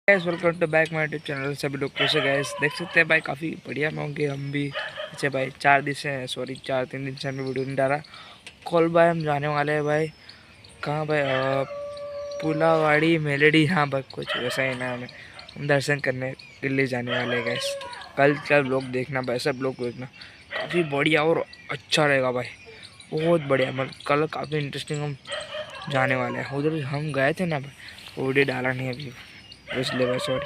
Guys welcome to back my YouTube channel. सभी लोग कैसे गाइस देख सकते हैं भाई, काफ़ी बढ़िया में होंगे हम भी। अच्छा भाई 4 दिन से सॉरी 4-3 दिन से हमने वीडियो नहीं डाला। कल भाई हम जाने वाले हैं भाई, कहाँ भाई, पुलावाड़ी मेलेडी, हाँ भाई कुछ वैसा ही नाम है। हम दर्शन करने के लिए जाने वाले हैं गाइस। कल का ब्लॉग देखना भाई, सब लोग देखना, काफ़ी बढ़िया और अच्छा रहेगा भाई, बहुत बढ़िया। मतलब कल काफ़ी इंटरेस्टिंग हम जाने वाले हैं। उधर हम गए थे ना भाई, वीडियो डाला नहीं अभी, इसलिए भाई सॉरी।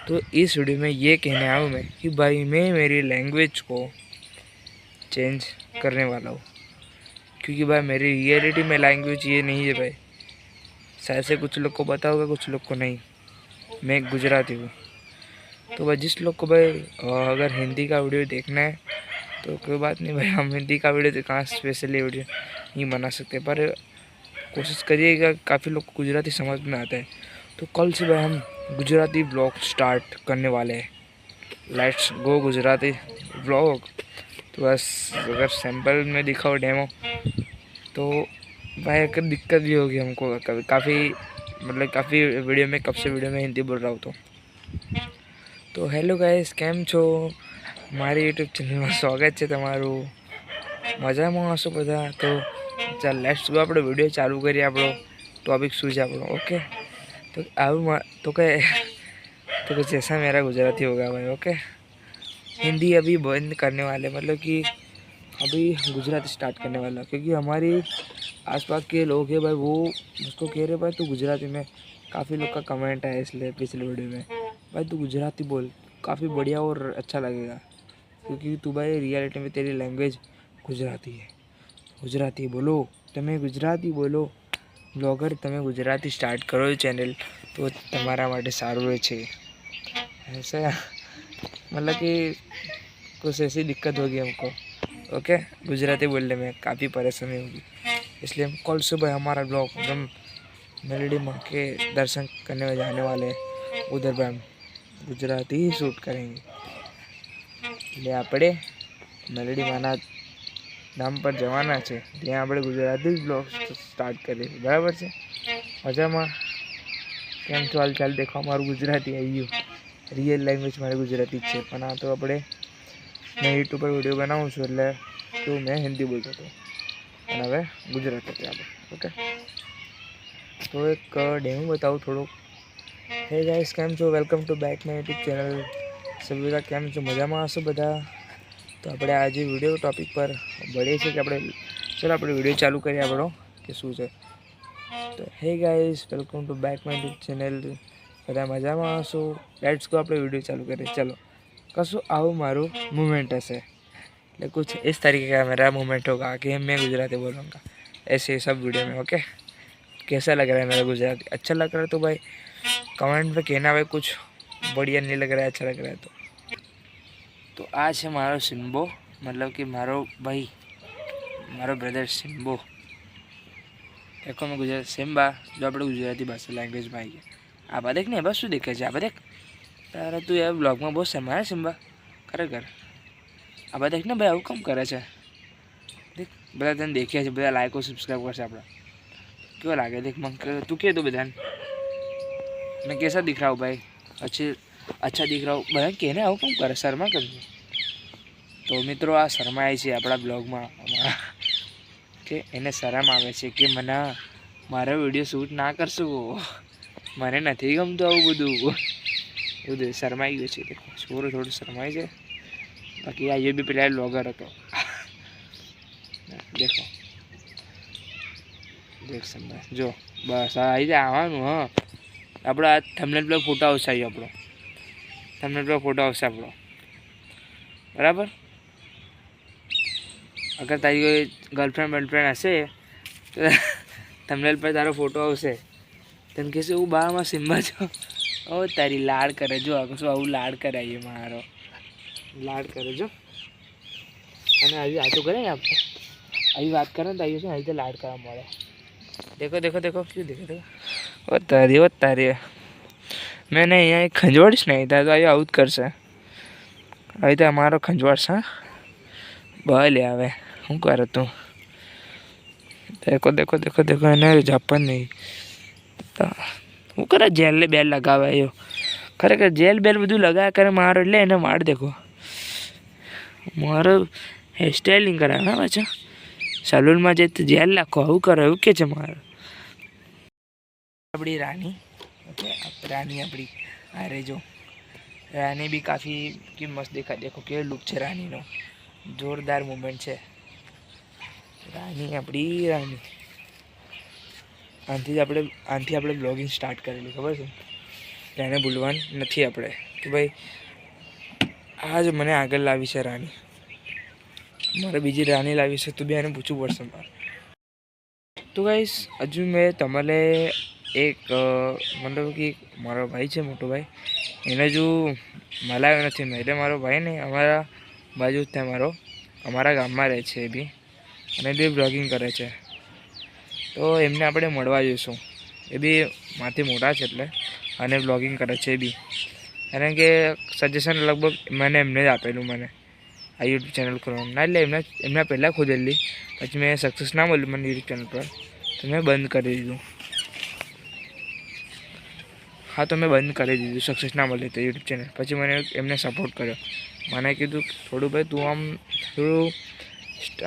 तो इस वीडियो में ये कहने आया हूँ मैं कि भाई मैं मेरी लैंग्वेज को चेंज करने वाला हूँ, क्योंकि भाई मेरी रियलिटी में लैंग्वेज ये नहीं है भाई। शायद से कुछ लोग को पता होगा, कुछ लोग को नहीं। मैं गुजराती हूँ। तो भाई जिस लोग को भाई अगर हिंदी का वीडियो देखना है तो कोई बात नहीं भाई, हम हिंदी का वीडियो तो कहाँ स्पेशली वीडियो नहीं बना सकते, पर कोशिश करिएगा। काफ़ी लोग को गुजराती समझ में आता है। तो कल से भाई हम गुजराती ब्लॉग स्टार्ट करने वाले हैं। Let's go Gujarati blog. तो बस अगर सैम्पल में दिखाओ डेमो तो भाई अगर दिक्कत भी होगी हमको काफ़ी, मतलब काफ़ी वीडियो में, कब से वीडियो में हिंदी बोल रहा हूँ। तो हेलो गाइस, કેમ છો? મારી યુટ્યુબ ચેનલમાં સ્વાગત છે તમારું। મજામાં હશો બધા? તો ચાલ લેટ્સ ગો, આપણે વિડીયો ચાલુ કરીએ। આપણો ટॉपिक શું છે આપણો? ओके। तो આવું तो जैसा मेरा गुजराती होगा भाई, ओके। हिंदी अभी बंद करने वाले, मतलब कि अभी गुजराती स्टार्ट करने वाला, क्योंकि हमारी आसपास के लोग हैं भाई, वो उसको कह रहे भाई तू गुजराती में, काफ़ी लोग का कमेंट है इसलिए पिछले वीडियो में, भाई तू गुजराती बोल, काफ़ी बढ़िया और अच्छा लगेगा, क्योंकि तू भाई रियलिटी में तेरी लैंग्वेज गुजराती है। गुजराती बोलो, તમે ગુજરાતી બોલો બ્લોગર, તમે ગુજરાતી સ્ટાર્ટ કરો ચેનલ તો તમારા માટે સારું રહે છે। ऐसा मतलब कि कुछ ऐसी दिक्कत होगी हमको, ओके। गुजराती बोलने में काफ़ी परेशानी होगी, इसलिए हम कल सुबह हमारा ब्लॉग एकदम मेलेडी माँ के दर्शन करने में जाने वाले हैं। उधर पर हम गुजराती ही शूट करेंगे। એટલે આપણે મેલેડી માના નામ પર જવાના છે, ત્યાં આપણે ગુજરાતી જ બ્લોગ સ્ટાર્ટ કરીએ, બરાબર છે? મજામાં? કેમ છો હાલચાલ? દેખો અમારું ગુજરાતી આવી ગયું, રિયલ લેંગ્વેજ મારી ગુજરાતી જ છે, પણ આ તો આપણે मैं यूट्यूब पर वीडियो बनाऊँ છું એટલે તો मैं हिंदी बोलता હતો, અને હવે ગુજરાતી હતી આપણે, ઓકે। તો એક ડેમો बताऊँ થોડુંક। हे गाइस, કેમ છો? Welcome to back my YouTube channel. સભી બધા કેમ છો? મજામાં હશો બધા? તો આપણે આજે વિડીયો ટોપિક પર बढ़ીએ છીએ કે આપણે, ચલો આપણે વિડીયો ચાલુ કરીએ આપણો કે શું છે। તો hey guys, welcome to back my YouTube channel. બધા મજામાં હશો? લેટ્સ गो, આપણે વિડીયો ચાલુ કરીએ। ચલો, कसो आओ मारो मूवमेंट ऐसे, कुछ इस तरीके का मेरा मूवमेंट होगा कि मैं गुजराती बोलूँगा ऐसे सब वीडियो में, ओके। कैसा लग रहा है मेरा गुजराती? अच्छा लग रहा है तो भाई कमेंट में कहना भाई, कुछ बढ़िया नहीं लग रहा है, अच्छा लग रहा है तो आज है मारो सिम्बो, मतलब कि मारो भाई, मारो ब्रदर सिम्बो। देखो मैं गुजराती सिम्बा, जो अपने गुजराती भाषा लैंग्वेज में आई है। आप देख नहीं बस शू देखे છે? आप देख તારે તું યાર બ્લોગમાં બહુ સમય સિમ્બા ખરેખર। આ બધા દેખ ને ભાઈ, આવું કેમ કરે છે? દેખ બધા તને દેખ્યા છે, બધા લાઈકો સબસ્ક્રાઈબ કરશે આપણે, કેવો લાગે દેખ મને તું કહે તો બધાને मैं कैसा दिख रहा हूँ भाई? अच्छा दिख रहा हूँ બધા कहने આવું કેમ કરે? શર્મા કેમ છે? તો મિત્રો આ શર્માય છે આપણા બ્લોગમાં કે એને શરમ આવે છે કે મને મારો વિડીયો શૂટ ના કરશું, મને નથી ગમતું આવું બધું। उधर शर्माई गए थे, देखो छोरो थोड़ी शर्माई है, बाकी ये भी पेला ब्लॉगर હતો। देखो देख समझ जो बस आई जाए આવવાનું। हाँ આપણો આ થંબનેલ પર ફોટો આવશે, આપણો થંબનેલ પર ફોટો આવશે આપણો, બરાબર। અગર તારી કોઈ ગર્લફ્રેન્ડ હશે તો થંબનેલ પર તારો ફોટો આવશે, તને કહેશે હું બામાં સિમ્બા છું। ओ तारी लाड़ करे जो, आगो आવું लाड़ कराइए मारो, लाड़ करे जो। અને આવી વાતો કરે ને આપણે, આવી વાત કરે ને તો આવી છે, આવી રીતે લાડ કરવા મળે। देखो देखो देखो क्यों देखो देखो, ओ तारी मैंने यहाँ एक खंजवाड़ीश नहीं था तो आई आउट कर से, अभी तो हमारा खंजवाड़ सा बल आवे हूँ कर तू। देखो देखो देखो देखो, इन्हें जापान नहीं तो હું કરે જેલ બેલ લગાવે, ખરેખર જેલ બેલ બધું લગાવ્યા કરે મારો, એટલે એને માર દેખો મારો હેરસ્ટાઈલિંગ કરાવે હા પાછા સલૂનમાં જે જેલ નાખો આવું કરે એવું કે છે મારે. આપણી રાની ઓકે રાની આપણી અરે જો રાની બી કાफ़ी की मस्त देखा देखो કે લુક છે રાનીનો, જોરદાર મુવમેન્ટ છે રાની આપણી રાની. આનાથી આપણે બ્લોગિંગ સ્ટાર્ટ કરેલું ખબર છે, એને ભૂલવાનું નથી આપણે કે ભાઈ આજ મને આગળ લાવી છે રાની, મારે બીજી રાની લાવી છે તો બી એને પૂછવું પડશે મારે. તો ગાઈસ હજુ મેં તમારે એક મતલબ કે મારો ભાઈ છે મોટો ભાઈ, એને જો મળાવ્યો નથી મેં, એટલે મારો ભાઈ ને અમારા બાજુ જ ત્યાં અમારા ગામમાં રહે છે એ બી, અને બી બ્લોગિંગ કરે છે. તો એમને આપણે મળવા જઈશું, એ બી માથી મોટા છે એટલે, અને બ્લોગિંગ કરે છે એ બી, કારણ કે સજેશન લગભગ મને એમને જ આપેલું મને આ યુટ્યુબ ચેનલ ખોલવાનું ના, એટલે એમના પહેલાં ખોલેલી પછી મેં સક્સેસ ના મળ્યું મને યુટ્યુબ ચેનલ પર તો મેં બંધ કરી દીધું. હા તો મેં બંધ કરી દીધું, સક્સેસ ના મળ્યું તો યુટ્યુબ ચેનલ. પછી મને એમને સપોર્ટ કર્યો, મને કીધું થોડું ભાઈ તું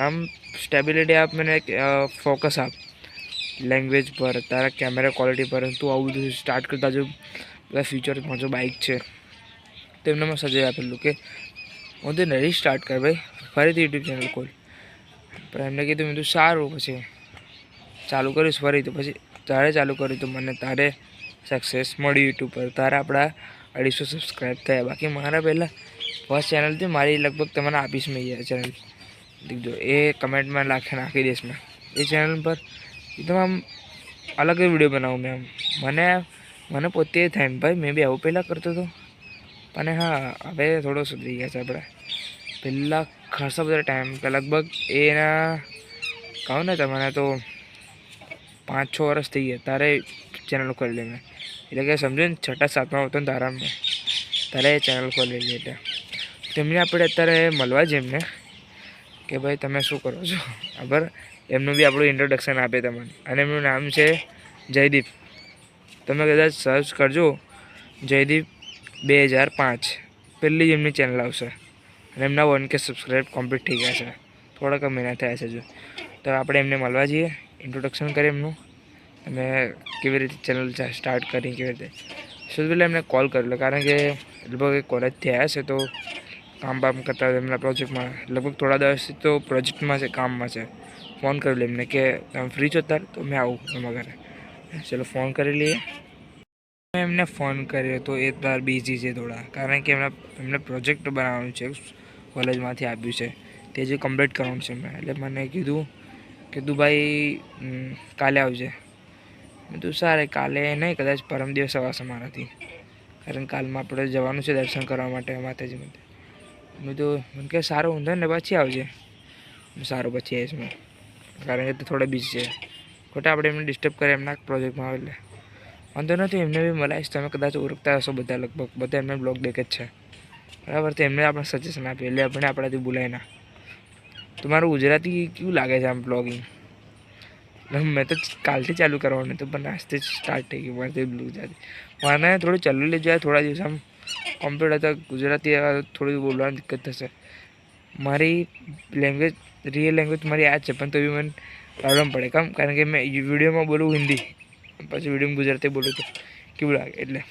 આમ સ્ટેબિલિટી આપ, મને ફોકસ આપ લેંગ્વેજ પર, તારા કેમેરા ક્વોલિટી પર, તું આવું બધું સ્ટાર્ટ કરતા જો બધા ફ્યુચરમાં જો બાઇક છે તો એમને મેં સજેશન આપેલું કે હું તો નહીં સ્ટાર્ટ કર ભાઈ, ફરીથી યુટ્યુબ ચેનલ ખોલ. પણ એમને કીધું મેં તું સારું પછી ચાલુ કરીશ ફરી, તો પછી તારે ચાલુ કર્યું તો મને તારે સક્સેસ મળી યુટ્યુબ પર, તારા આપણા 250 સબસ્ક્રાઈબ થયા. બાકી મારા પહેલાં ફર્સ્ટ ચેનલ હતી મારી, લગભગ તમને આપીશ મેં એ ચેનલ દીકજો, એ કમેન્ટમાં નાખી દઈશ મેં એ ચેનલ પર. એકદમ આમ અલગ જ વિડીયો બનાવું મેં આમ, મને પોતે થાય ને ભાઈ મેં બી આવું પહેલાં કરતો હતો, અને હા હવે થોડો સુધરી ગયા છે આપણે. પહેલાં ખાસો બધો ટાઈમ લગભગ એના કહું ને તમને તો 5-6 વર્ષ થઈ ગયા તારે ચેનલ ખોલી મેં, એટલે કે સમજો ને 6-7માં હતો ને તારા મેં તારે ચેનલ ખોલેલી. એટલે તેમને આપણે અત્યારે મળવા જ એમને કે ભાઈ તમે શું કરો છો ખબર, એમનું બી આપણું ઇન્ટ્રોડક્શન આપે તમને. અને એમનું નામ છે જયદીપ, તમે કદાચ સર્ચ કરજો જયદીપ 2005 પહેલી જ એમની ચેનલ આવશે, અને એમના 1K સબસ્ક્રાઈબ કમ્પ્લીટ થઈ ગયા છે, થોડાક મહિના થયા છે જો. તો આપણે એમને મળવા જઈએ, ઇન્ટ્રોડક્શન કરીએ એમનું, અને કેવી રીતે ચેનલ સ્ટાર્ટ કરી કેવી રીતે. સૌથી પહેલાં એમને કોલ કરેલો, કારણ કે લગભગ કોલેજથી આવ્યા છે તો કામ બામ કરતા હોય એમના પ્રોજેક્ટમાં, લગભગ થોડા દિવસથી તો પ્રોજેક્ટમાં છે, કામમાં છે. ફોન કરેલો એમને કે તમે ફ્રી છો ત્યારે, તો મેં આવું એમાં ઘરે. ચલો ફોન કરી લઈએ. મેં એમને ફોન કર્યો તો એ તાર બિઝી છે થોડા, કારણ કે એમને પ્રોજેક્ટ બનાવવાનું છે, કોલેજમાંથી આપ્યું છે તે જે કમ્પ્લીટ કરવાનું છે મેં. એટલે મને કીધું કે તું ભાઈ કાલે આવજે. મેં તું સારે કાલે નહીં, કદાચ પરમ દિવસ અવાશે મારાથી, કારણ કાલમાં આપણે જવાનું છે દર્શન કરવા માટે માતાજી માટે. મેં તો મને કે સારું ઊંધો ને પછી આવજે. સારું પછી આવીશ મેં, કારણ કે થોડા બીજી છે ખોટા આપણે એમને ડિસ્ટર્બ કરે એમના પ્રોજેક્ટમાં આવે. એટલે વાંધો નથી, એમને બી મળાવીશ. તમે કદાચ ઓળખતા હશો બધા, લગભગ બધા એમને બ્લોગ દેખે જ છે બરાબર, તો એમને આપણે સજેશન આપીએ એટલે આપણે આપણાથી ભૂલાય ના. તમારું ગુજરાતી કેવું લાગે છે આમ બ્લોગિંગ? મેં તો કાલથી ચાલુ કરવાનું હતું પણ આજથી સ્ટાર્ટ થઈ ગયું મારે ગુજરાતી. મારે થોડું ચાલુ લઈ જાય, થોડા દિવસ આમ કમ્પ્લીટ હતા ગુજરાતી, થોડું બોલવાની દિક્કત થશે. મારી લેંગ્વેજ રિયલ લેંગ્વેજ મારી આ જ છે, પણ તો બી મને પ્રોબ્લેમ પડે કેમ, કારણ કે મેં વિડીયોમાં બોલું હિન્દી, પછી વિડીયોમાં ગુજરાતી बोलो तो क्यों लगे. એટલે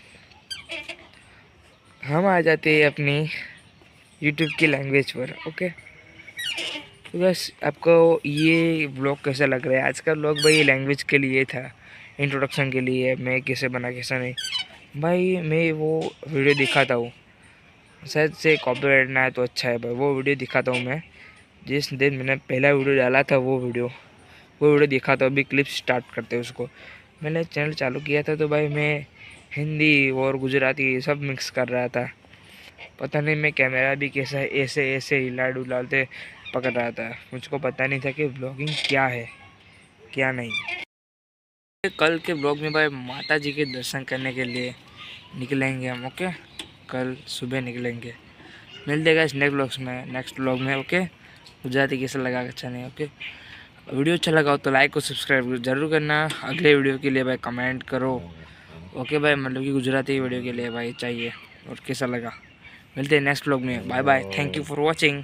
हम आ जाते हैं अपनी यूट्यूब की लैंग्वेज पर. ओके तो बस आपको ये ब्लॉग कैसा लग रहा है? आज का ब्लॉग भाई लैंग्वेज के लिए था, इंट्रोडक्शन के लिए, मैं कैसे बना कैसा नहीं. भाई मैं वो वीडियो दिखाता हूँ, शायद से कॉपीराइट ना है तो अच्छा है भाई. वो वीडियो दिखाता हूँ मैं, जिस दिन मैंने पहला वीडियो डाला था वो वीडियो दिखाता हूँ. अभी क्लिप स्टार्ट करते हैं उसको. मैंने चैनल चालू किया था तो भाई मैं हिंदी और गुजराती सब मिक्स कर रहा था. पता नहीं मैं कैमरा भी कैसा ऐसे हिला डुलाते पकड़ रहा था, मुझको पता नहीं था कि ब्लॉगिंग क्या है क्या नहीं. कल के ब्लॉग में भाई माता जी के दर्शन करने के लिए निकलेंगे हम. ओके कल सुबह निकलेंगे. मिलते गए नेक्स्ट ब्लॉग में. ओके गुजराती कैसा लगा अच्छा नहीं. ओके वीडियो अच्छा लगा हो तो लाइक और सब्सक्राइब जरूर करना. अगले वीडियो के लिए भाई कमेंट करो, ओके भाई, मतलब कि गुजराती वीडियो के लिए भाई चाहिए। और कैसा लगा, मिलते हैं नेक्स्ट व्लॉग में। Bye bye, thank you for watching.